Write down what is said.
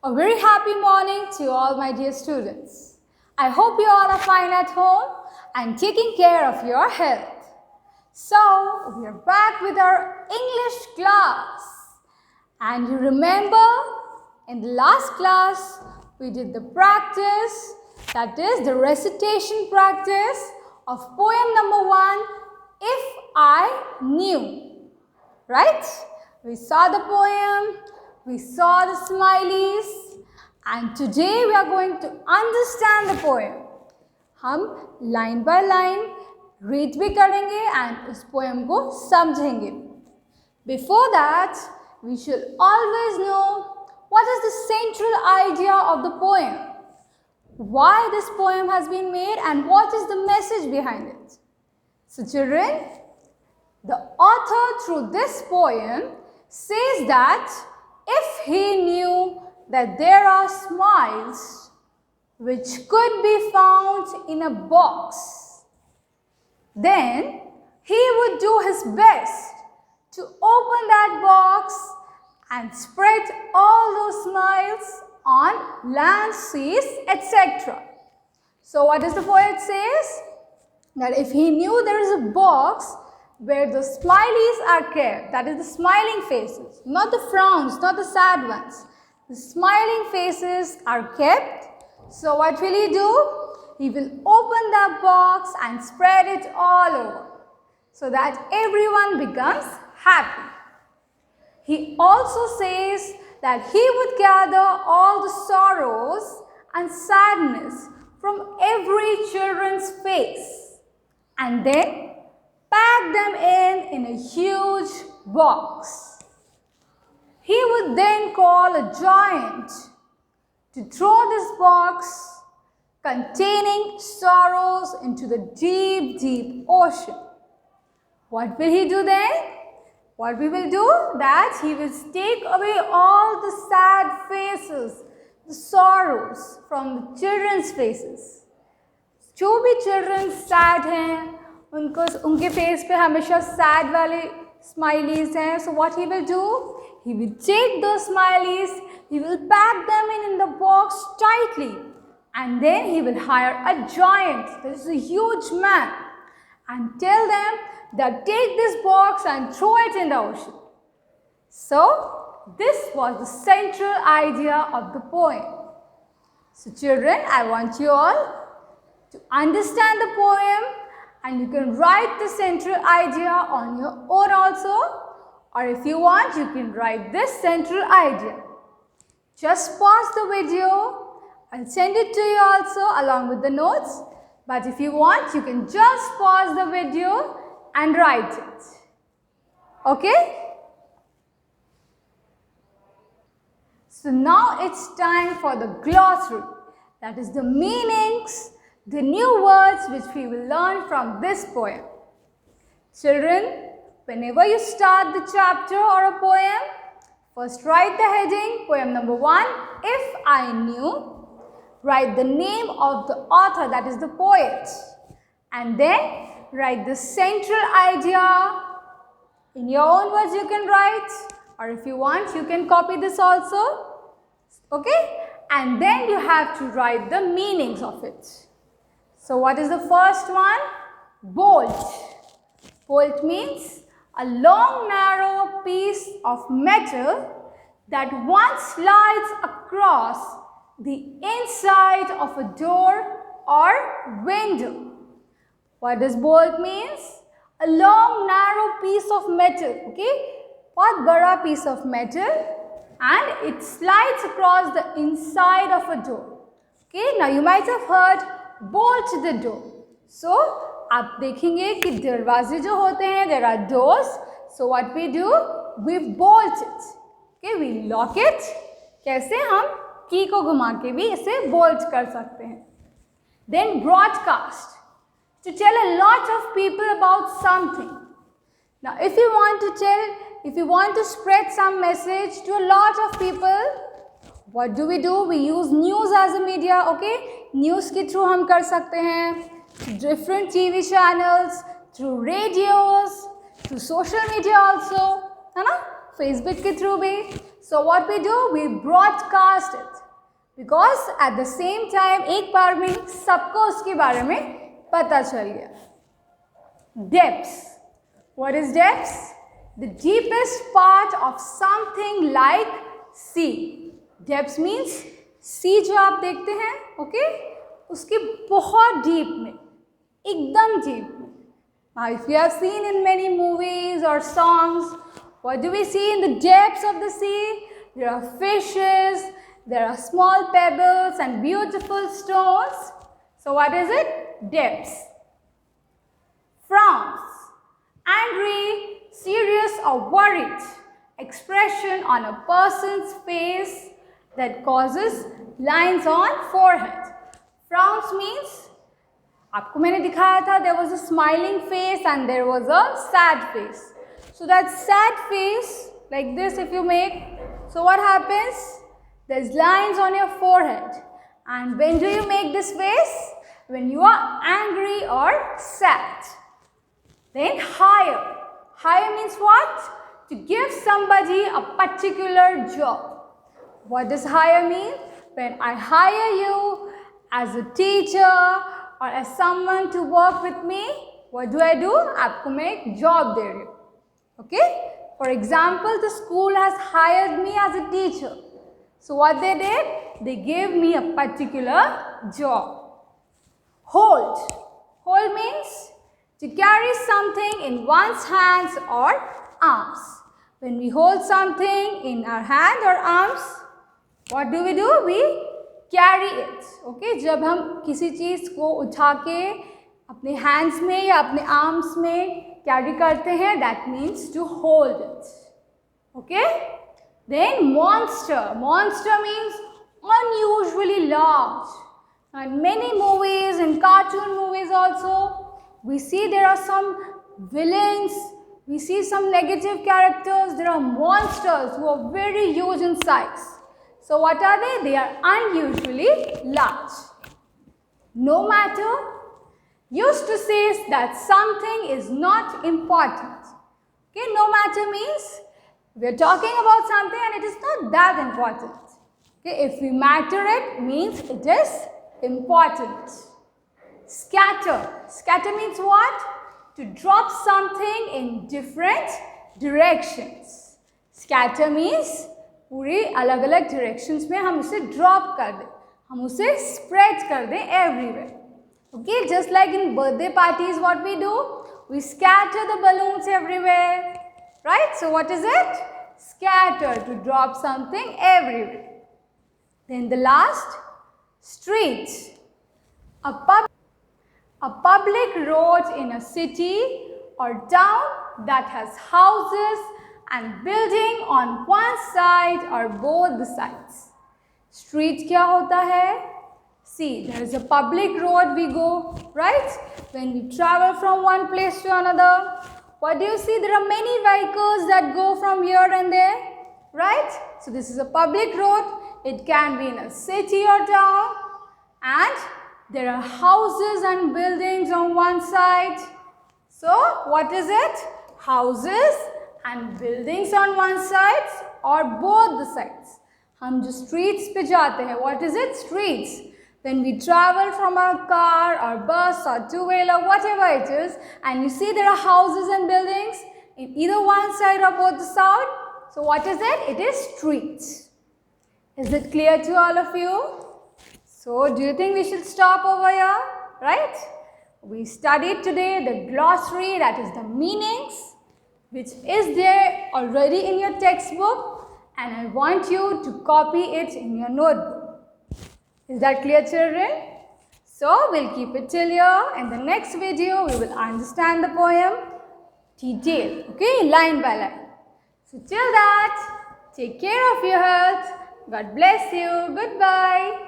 A very happy morning to all my dear students. I hope you all are fine at home and taking care of your health. So, we are back with our English class. And you remember, in the last class, we did the practice, that is the recitation practice of poem number 1, If I Knew. Right? We saw the poem, we saw the smileys, and today we are going to understand the poem. हम line by line read भी करेंगे and इस poem को समझेंगे. Before that, we should always know what is the central idea of the poem, why this poem has been made, and what is the message behind it. So children, the author through this poem says that if he knew that there are smiles which could be found in a box, then he would do his best to open that box and spread all those smiles on land, seas, etc. So what does the poet says? That if he knew there is a box where the smileys are kept, that is the smiling faces, not the frowns, not the sad ones. The smiling faces are kept. So what will he do? He will open that box and spread it all over so that everyone becomes happy. He also says that he would gather all the sorrows and sadness from every children's face and then pack them in a huge box. He would then call a giant to throw this box containing sorrows into the deep, deep ocean. What will he do then? What we will do? That he will take away all the sad faces, the sorrows from the children's faces. जो भी children sad हैं, उनके face पे हमेशा sad वाले smileys हैं. So what he will do? He will take those smileys, he will pack them in the box tightly, and then he will hire a giant, this is a huge man, and tell them that take this box and throw it in the ocean. So this was the central idea of the poem. So children, I want you all to understand the poem, and you can write the central idea on your own also, or if you want, you can write this central idea. Just pause the video. I'll send it to you also along with the notes. But if you want, you can just pause the video and write it. Okay? So now it's time for the glossary. That is the meanings, the new words which we will learn from this poem. Children, whenever you start the chapter or a poem, first write the heading, poem number 1, If I Knew. Write the name of the author, that is the poet. And then write the central idea. In your own words you can write, or if you want you can copy this also. Okay? And then you have to write the meanings of it. So what is the first one? Bolt. Bolt means a long narrow piece of metal that once slides across the inside of a door or window. What does bolt means? A long narrow piece of metal, okay? बहुत बड़ा piece of metal and it slides across the inside of a door. Okay, now you might have heard bolt the door. So आप देखेंगे कि दरवाजे जो होते हैं, there are doors. So what we do? We bolt it. Okay, we lock it. कैसे? हम की को घुमा के भी इसे bolt कर सकते हैं. Then broadcast, to tell a lot of people about something. Now if you want to spread some message to a lot of people, what do? We use news as a media, okay? News के through हम कर सकते हैं, different TV channels, through radios, through social media also, है ना? Facebook के through भी. So what we do, we broadcast it. Because at the same time, एक बार में सबको उसके बारे में पता चल गया. Depths. What is depths? The deepest part of something like sea. Depths means sea जो आप देखते हैं, okay? उसके बहुत deep में, एकदम deep में. Now, if you have seen in many movies or songs, what do we see in the depths of the sea? There are fishes, there are small pebbles and beautiful stones. So what is it? Depths. Frowns. Angry, serious or worried expression on a person's face that causes lines on forehead. Frowns means, आपको मैंने दिखाया था, there was a smiling face and there was a sad face. So that sad face, like this if you make, so what happens? There's lines on your forehead. And when do you make this face? When you are angry or sad. Then hire. Hire means what? To give somebody a particular job. What does hire mean? When I hire you as a teacher or as someone to work with me, what do? आपको मैं एक job दे रही हूँ. Okay? For example, the school has hired me as a teacher. So what they did? They gave me a particular job. Hold. Hold means to carry something in one's hands or arms. When we hold something in our hand or arms, what do? We carry it. Okay? जब हम किसी चीज़ को उठा के अपने hands में या अपने arms में carry करते हैं, that means to hold it. Okay? Then monster. Monster means unusually large. In many movies, in cartoon movies also, we see there are some villains, we see some negative characters, there are monsters who are very huge in size. So what are they? They are unusually large. No matter used to say that something is not important. Okay, no matter means we are talking about something and it is not that important. Okay, if we matter it means it is important. Scatter. Scatter means what? To drop something in different directions. Scatter means पूरी अलग अलग directions में हम उसे drop कर दें, हम उसे spread कर दें everywhere. Okay, just like in birthday parties, what we do? We scatter the balloons everywhere. Right? So what is it? Scatter, to drop something everywhere. Then the last, street. A public road in a city or town that has houses and building on one side or both the sides. Street क्या होता है? See, there is a public road we go, right? When we travel from one place to another, what do you see? There are many vehicles that go from here and there, right? So this is a public road. It can be in a city or town, and there are houses and buildings on one side. So what is it? Houses and buildings on one side or both the sides. हम जो streets पे जाते हैं, what is it? Streets. When we travel from our car or bus or two-wheeler, whatever it is, and you see there are houses and buildings in either one side or both the side. So what is it? It is streets. Is it clear to all of you? So do you think we should stop over here? Right? We studied today the glossary, that is the meanings, which is there already in your textbook, and I want you to copy it in your notebook. Is that clear, children? So we'll keep it till here. In the next video, we will understand the poem detail, okay, line by line. So till that, take care of your health. God bless you. Goodbye.